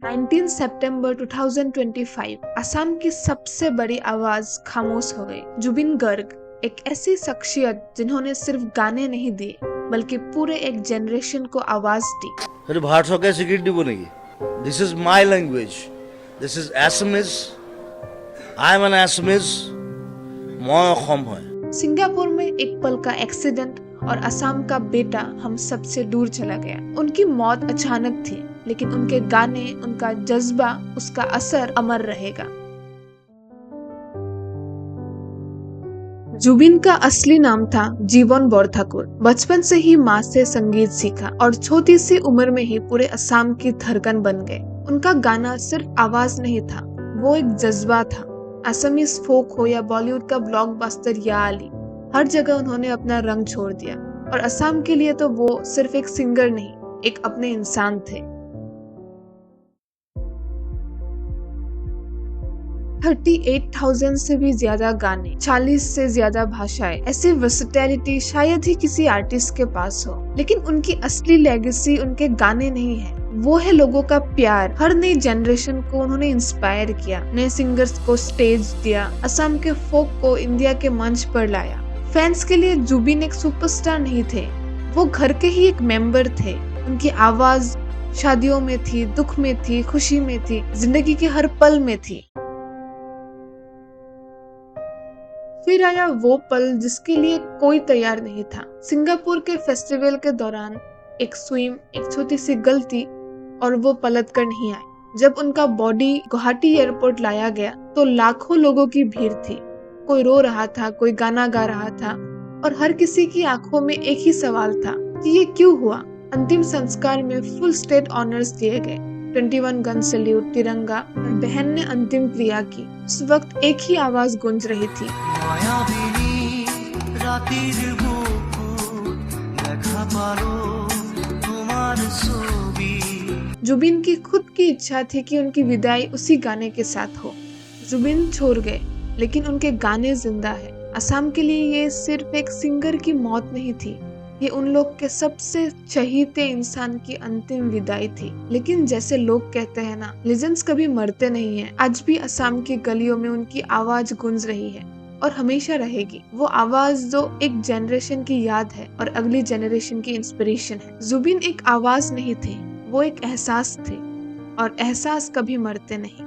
19 सितंबर 2025 असम की सबसे बड़ी आवाज खामोश हो गई। जुबिन गर्ग एक ऐसी शख्सियत जिन्होंने सिर्फ गाने नहीं दिए बल्कि पूरे एक जनरेशन को आवाज दी। फिर भाषा कैसे गिट्टी बनेगी? This is my language, this is SMS, I am an SMS, मैं असम है। सिंगापुर में एक पल का एक्सीडेंट और असम का बेटा हम सबसे दूर चला गया। उनकी मौत अचानक थी, लेकिन उनके गाने, उनका जज्बा, उसका असर अमर रहेगा। जुबिन का असली नाम था जीवन बोरठाकुर। बचपन से ही माँ से संगीत सीखा और छोटी सी उम्र में ही पूरे असम की धड़कन बन गए। उनका गाना सिर्फ आवाज नहीं था, वो एक जज्बा था। असमीज फोक हो या बॉलीवुड का ब्लॉकबस्टर या अली, हर जगह उन्होंने अपना रंग छोड़ दिया। और असम के लिए तो वो सिर्फ एक सिंगर नहीं, एक अपने इंसान थे। 38,000 से भी ज्यादा गाने, 40 से ज्यादा भाषाएं, ऐसी वर्सेटैलिटी शायद ही किसी आर्टिस्ट के पास हो। लेकिन उनकी असली लेगेसी उनके गाने नहीं है, वो है लोगों का प्यार। हर नई जनरेशन को उन्होंने इंस्पायर किया, नए सिंगर्स को स्टेज दिया, असम के फोक को इंडिया के मंच पर लाया। फैंस के लिए जुबिन एक सुपरस्टार नहीं थे, वो घर के ही एक मेंबर थे। उनकी आवाज शादियों में थी, दुख में थी, खुशी में थी, जिंदगी के हर पल में थी। फिर आया वो पल जिसके लिए कोई तैयार नहीं था। सिंगापुर के फेस्टिवल के दौरान एक स्विम, एक छोटी सी गलती और वो पलट कर नहीं आए। जब उनका बॉडी गुवाहाटी एयरपोर्ट लाया गया तो लाखों लोगों की भीड़ थी। कोई रो रहा था, कोई गाना गा रहा था और हर किसी की आंखों में एक ही सवाल था कि ये क्यों हुआ। अंतिम संस्कार में फुल स्टेट ऑनर्स दिए गए, 21 गन सैल्यूट, तिरंगा, और बहन ने अंतिम क्रिया की। उस वक्त एक ही आवाज गूंज रही थी, जुबिन की खुद की इच्छा थी कि उनकी विदाई उसी गाने के साथ हो। जुबिन छोड़ गए, लेकिन उनके गाने जिंदा है। असम के लिए ये सिर्फ एक सिंगर की मौत नहीं थी, ये उन लोग के सबसे चहीते इंसान की अंतिम विदाई थी। लेकिन जैसे लोग कहते हैं ना, लेजेंड्स कभी मरते नहीं हैं। आज भी असम की गलियों में उनकी आवाज गूंज रही है और हमेशा रहेगी। वो आवाज जो एक जनरेशन की याद है और अगली जनरेशन की इंस्पिरेशन है। जुबिन एक आवाज नहीं थे, वो एक एहसास थे और एहसास कभी मरते नहीं।